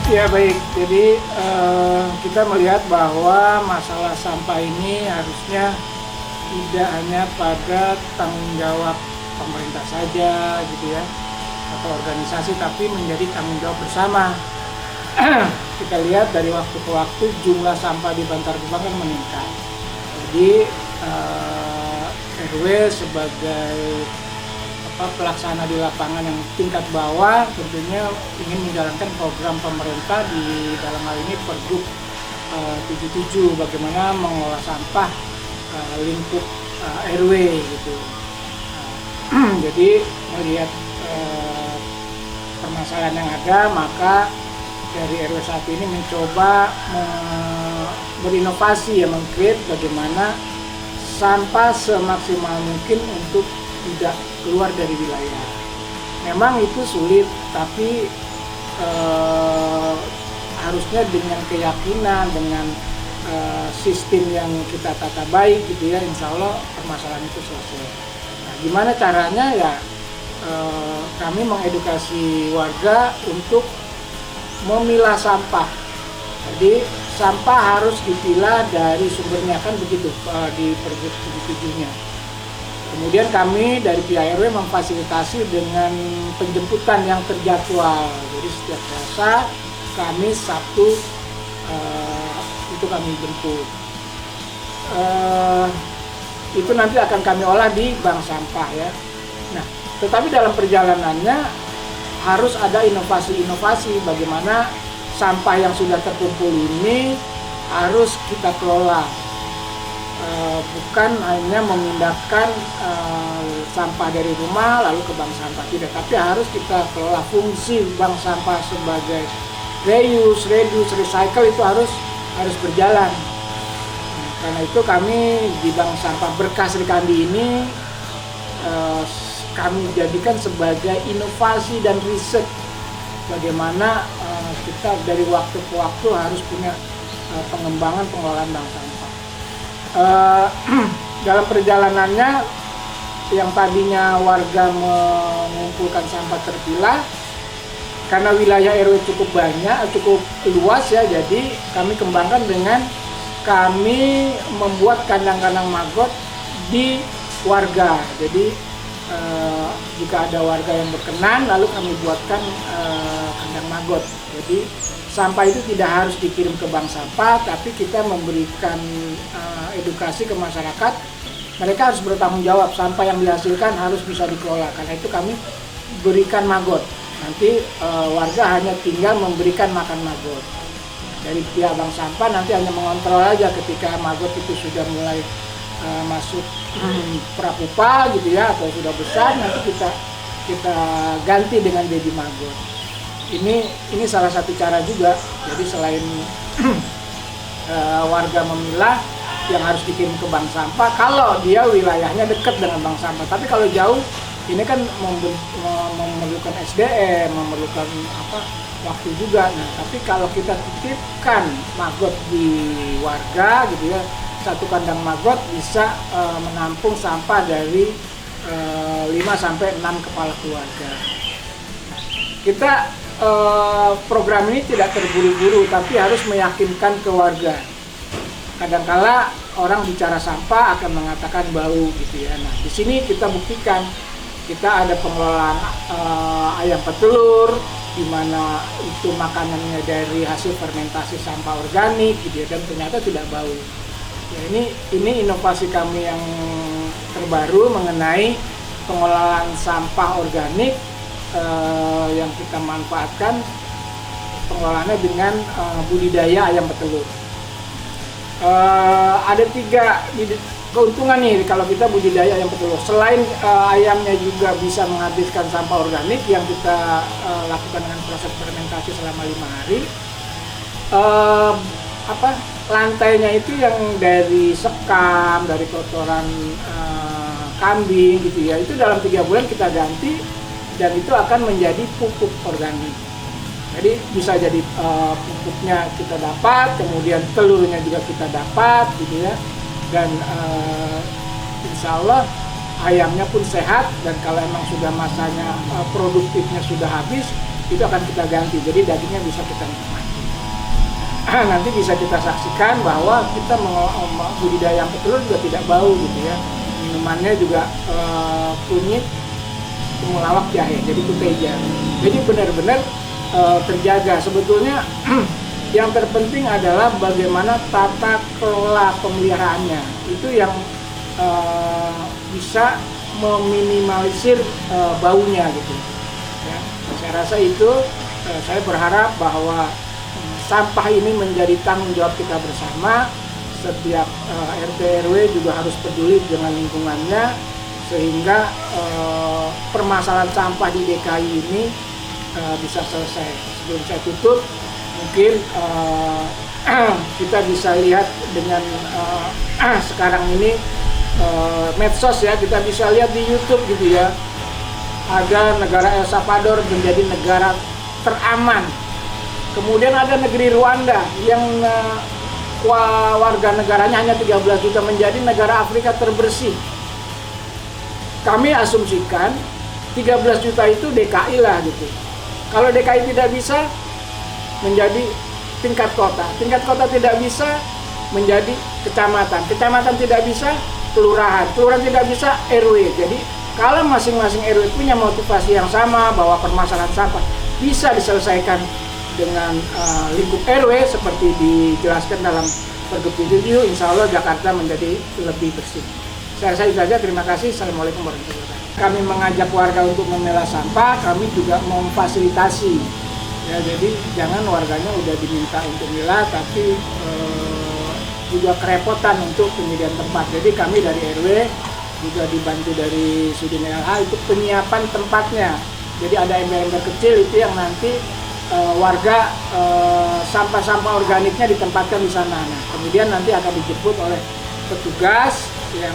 Ya baik, jadi kita melihat bahwa masalah sampah ini harusnya tidak hanya pada tanggung jawab pemerintah saja gitu ya, atau organisasi, tapi menjadi tanggung jawab bersama. Kita lihat dari waktu ke waktu jumlah sampah di Bantar Gebang kan meningkat. Jadi RW sebagai pelaksana di lapangan yang tingkat bawah tentunya ingin menjalankan program pemerintah di dalam hal ini Pergub 77 bagaimana mengolah sampah lingkup RW gitu. Jadi melihat permasalahan yang ada, maka dari RW 1 ini mencoba berinovasi ya, meng-create bagaimana sampah semaksimal mungkin untuk tidak keluar dari wilayah. Memang itu sulit, tapi harusnya dengan keyakinan, dengan sistem yang kita tata baik gitu ya, insya Allah permasalahan itu selesai. Nah, gimana caranya ya, kami mengedukasi warga untuk memilah sampah. Jadi sampah harus dipilah dari sumbernya, kan begitu di Pergub 77-nya. Kemudian kami dari pihak RW memfasilitasi dengan penjemputan yang terjadwal. Jadi setiap Selasa, Kamis, Sabtu itu kami jemput. Itu nanti akan kami olah di bank sampah ya. Nah, tetapi dalam perjalanannya harus ada inovasi-inovasi bagaimana sampah yang sudah terkumpul ini harus kita kelola. Bukan hanya memindahkan sampah dari rumah lalu ke bank sampah, tidak, tapi harus kita kelola fungsi bank sampah sebagai reuse, reduce, recycle itu harus berjalan. Karena itu kami di bank sampah Berkah Sri Kandi ini kami jadikan sebagai inovasi dan riset bagaimana kita dari waktu ke waktu harus punya pengembangan pengelolaan bank sampah. Dalam perjalanannya yang tadinya warga mengumpulkan sampah terpilah, karena wilayah RW cukup banyak, cukup luas ya, jadi kami kembangkan dengan kami membuat kandang-kandang maggot di warga. Jadi jika ada warga yang berkenan, lalu kami buatkan kandang maggot. Jadi sampah itu tidak harus dikirim ke bank sampah, tapi kita memberikan edukasi ke masyarakat. Mereka harus bertanggung jawab, sampah yang dihasilkan harus bisa dikelola. Karena itu kami berikan maggot. Nanti warga hanya tinggal memberikan makan maggot. Dari pihak bank sampah nanti hanya mengontrol aja ketika maggot itu sudah mulai masuk prapupa gitu ya, atau sudah besar, nanti kita ganti dengan baby maggot. Ini salah satu cara juga. Jadi selain warga memilah yang harus dikirim ke bank sampah kalau dia wilayahnya dekat dengan bank sampah. Tapi kalau jauh ini kan memerlukan SDM, memerlukan waktu juga. Nah, tapi kalau kita titipkan maggot di warga gitu ya, satu kandang maggot bisa menampung sampah dari 5 sampai 6 kepala keluarga. Kita program ini tidak terburu-buru, tapi harus meyakinkan ke warga. Kadangkala orang bicara sampah akan mengatakan bau gitu ya. Nah, di sini kita buktikan, kita ada pengelolaan ayam petelur, di mana itu makanannya dari hasil fermentasi sampah organik gitu ya, dan ternyata tidak bau. Ya, ini inovasi kami yang terbaru mengenai pengelolaan sampah organik yang kita manfaatkan pengelolaannya dengan budidaya ayam petelur. Ada 3 keuntungan nih kalau kita budidaya ayam petelur. Selain ayamnya juga bisa menghabiskan sampah organik yang kita lakukan dengan proses fermentasi selama 5 hari. Lantainya itu yang dari sekam, dari kotoran kambing gitu ya, itu dalam 3 bulan kita ganti dan itu akan menjadi pupuk organik. Jadi bisa jadi pupuknya kita dapat, kemudian telurnya juga kita dapat gitu ya, dan insya Allah ayamnya pun sehat, dan kalau emang sudah masanya produktifnya sudah habis, itu akan kita ganti, jadi dagingnya bisa kita nikmati. Nanti bisa kita saksikan bahwa kita budidaya yang petelur juga tidak bau gitu ya. Minumannya juga kunyit, temulawak, jahe, jadi kuteja. Jadi benar-benar terjaga. Sebetulnya yang terpenting adalah bagaimana tata kelola pemeliharaannya. Itu yang bisa meminimalisir baunya gitu. Ya, saya rasa itu saya berharap bahwa sampah ini menjadi tanggung jawab kita bersama. Setiap RT RW juga harus peduli dengan lingkungannya sehingga permasalahan sampah di DKI ini bisa selesai. Sebelum saya tutup, mungkin kita bisa lihat dengan sekarang ini medsos ya, kita bisa lihat di YouTube gitu ya, ada negara El Salvador menjadi negara teraman. Kemudian ada negeri Rwanda yang warga negaranya hanya 13 juta menjadi negara Afrika terbersih. Kami asumsikan 13 juta itu DKI lah gitu. Kalau DKI tidak bisa menjadi tingkat kota tidak bisa menjadi kecamatan tidak bisa kelurahan tidak bisa RW. Jadi kalau masing-masing RW punya motivasi yang sama bahwa permasalahan sampah bisa diselesaikan dengan lingkup RW seperti dijelaskan dalam Pergub 7, insya Allah Jakarta menjadi lebih bersih. Saya rasa itu saja, terima kasih. Assalamualaikum warahmatullahi wabarakatuh. Kami mengajak warga untuk memilah sampah, kami juga memfasilitasi. Ya, jadi jangan warganya udah diminta untuk milah, tapi juga kerepotan untuk penyediaan tempat. Jadi kami dari RW juga dibantu dari Sudin LH itu penyiapan tempatnya. Jadi ada ember-ember kecil itu yang nanti warga sampah-sampah organiknya ditempatkan di sana. Nah, kemudian nanti akan dijemput oleh petugas yang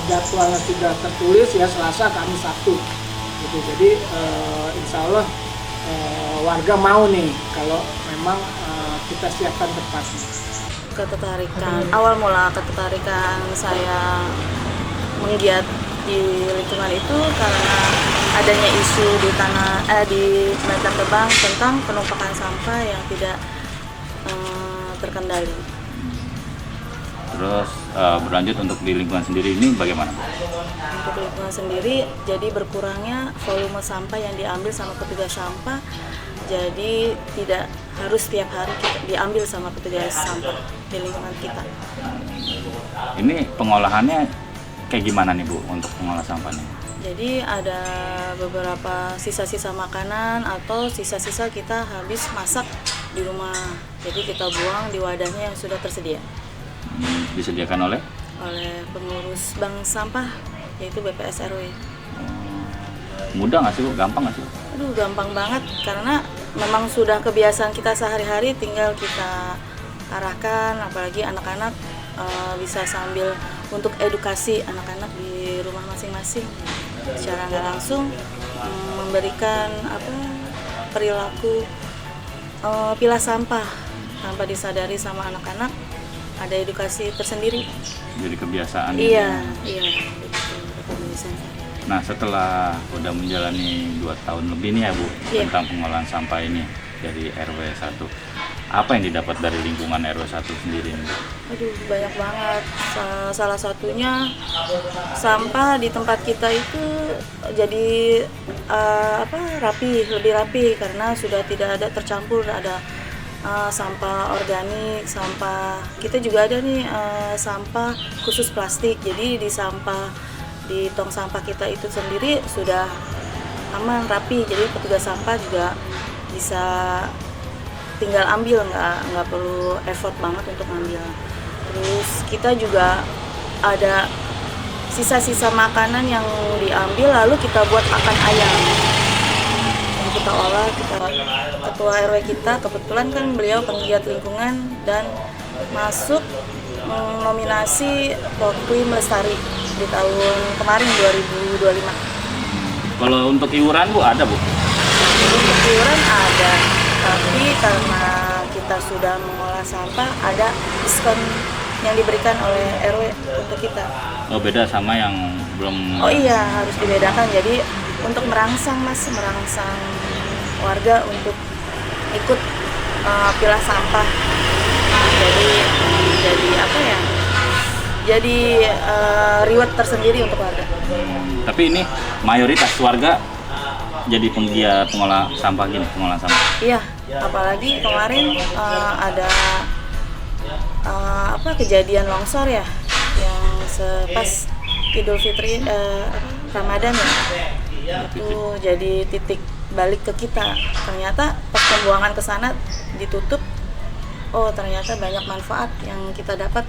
jadwalnya sudah tertulis ya, Selasa, Kamis, Sabtu. Gitu. Jadi insya Allah warga mau nih kalau memang kita siapkan tempatnya. Awal mula ketertarikan saya menggiat di lingkungan itu karena adanya isu di Bantar Gebang tentang penumpukan sampah yang tidak terkendali. Terus berlanjut untuk di lingkungan sendiri ini bagaimana? Untuk lingkungan sendiri, jadi berkurangnya volume sampah yang diambil sama petugas sampah, jadi tidak harus setiap hari diambil sama petugas sampah di lingkungan kita. Ini pengolahannya kayak gimana nih Bu untuk pengolah sampahnya? Jadi ada beberapa sisa-sisa makanan atau sisa-sisa kita habis masak di rumah, jadi kita buang di wadahnya yang sudah tersedia. Disediakan oleh pengurus bank sampah, yaitu BPS RW. Mudah nggak sih Bu? Gampang nggak sih? Aduh, gampang banget karena memang sudah kebiasaan kita sehari-hari, tinggal kita arahkan, apalagi anak-anak bisa sambil untuk edukasi anak-anak di rumah masing-masing secara nggak langsung memberikan perilaku pilah sampah tanpa disadari sama anak-anak. Ada edukasi tersendiri. Jadi kebiasaan. Iya, kebiasaan. Nah, setelah udah menjalani 2 tahun lebih nih ya Bu, tentang pengolahan sampah ini dari RW 1. Apa yang didapat dari lingkungan RW 1 sendiri nih Bu? Aduh, banyak banget. Salah satunya sampah di tempat kita itu jadi lebih rapi karena sudah tidak ada tercampur, ada sampah organik, sampah kita juga ada nih sampah khusus plastik. Jadi di tong sampah kita itu sendiri sudah aman, rapi. Jadi petugas sampah juga bisa tinggal ambil, nggak perlu effort banget untuk ngambil. Terus kita juga ada sisa-sisa makanan yang diambil lalu kita buat makan ayam. Kita olah, ketua RW kita kebetulan kan beliau penggiat lingkungan dan masuk nominasi Pokwi Melestari di tahun kemarin 2025. Kalau untuk iuran Bu ada Bu? Untuk iuran ada, tapi karena kita sudah mengolah sampah ada diskon yang diberikan oleh RW untuk kita. Oh, beda sama yang belum? Oh iya, harus dibedakan. Jadi untuk merangsang warga untuk ikut pilah sampah. Jadi apa ya? Jadi reward tersendiri untuk warga. Tapi ini mayoritas warga jadi penggiat pengolah sampah gini, pengolahan sampah. Iya, apalagi kemarin ada kejadian longsor ya, yang pas Idul Fitri Ramadan ya. Itu jadi titik balik ke kita. Ternyata pas pembuangan ke sana ditutup. Oh, ternyata banyak manfaat yang kita dapat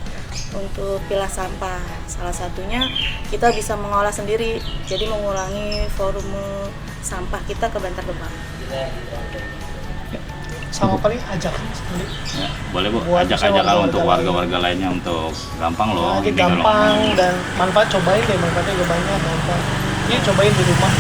untuk pilah sampah. Salah satunya kita bisa mengolah sendiri, jadi mengurangi volume sampah kita ke Bantar Gebang. Sama paling ajakan sekali. Ya, boleh Bu, Buat ajak-ajakan warga-warga untuk warga-warga lainnya untuk gampang loh. Jadi ini kalau- gampang dan manfaat, cobain deh, manfaatnya juga banyak. Manfaat. Ini cobain di rumah.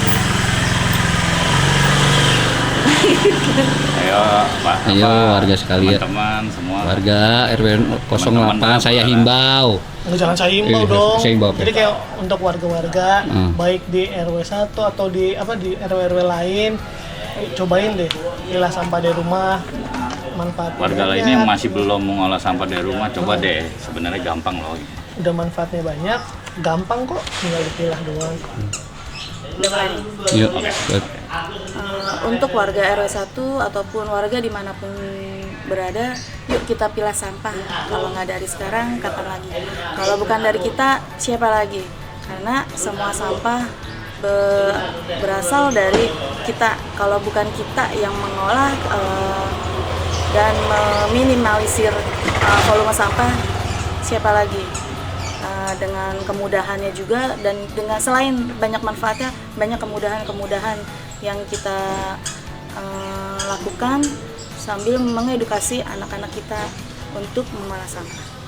Ayo Pak, Ayo, warga sekalian. teman-teman semua. Warga RW 08 Teman-teman, saya warga. himbau. Nggak, jangan saya himbau Iya, dong. saya himbau, apa? Jadi kayak untuk warga-warga, Hmm. baik di RW 1 atau di RW-RW lain, cobain deh pilah sampah di rumah. Manfaat Warga lainnya yang masih belum mengolah sampah dari rumah, coba deh. Sebenarnya gampang loh. udah manfaatnya banyak, gampang kok, tinggal dipilah doang. Udah mulai nih. Yuk. Untuk warga RW 1 ataupun warga dimanapun berada, yuk kita pilah sampah. Kalau nggak dari sekarang, kapan lagi? Kalau bukan dari kita, siapa lagi? Karena semua sampah berasal dari kita. Kalau bukan kita yang mengolah dan meminimalisir volume sampah, siapa lagi? Dengan kemudahannya juga, dan dengan selain banyak manfaatnya, banyak kemudahan-kemudahan yang kita lakukan sambil mengedukasi anak-anak kita untuk mengolah sampah.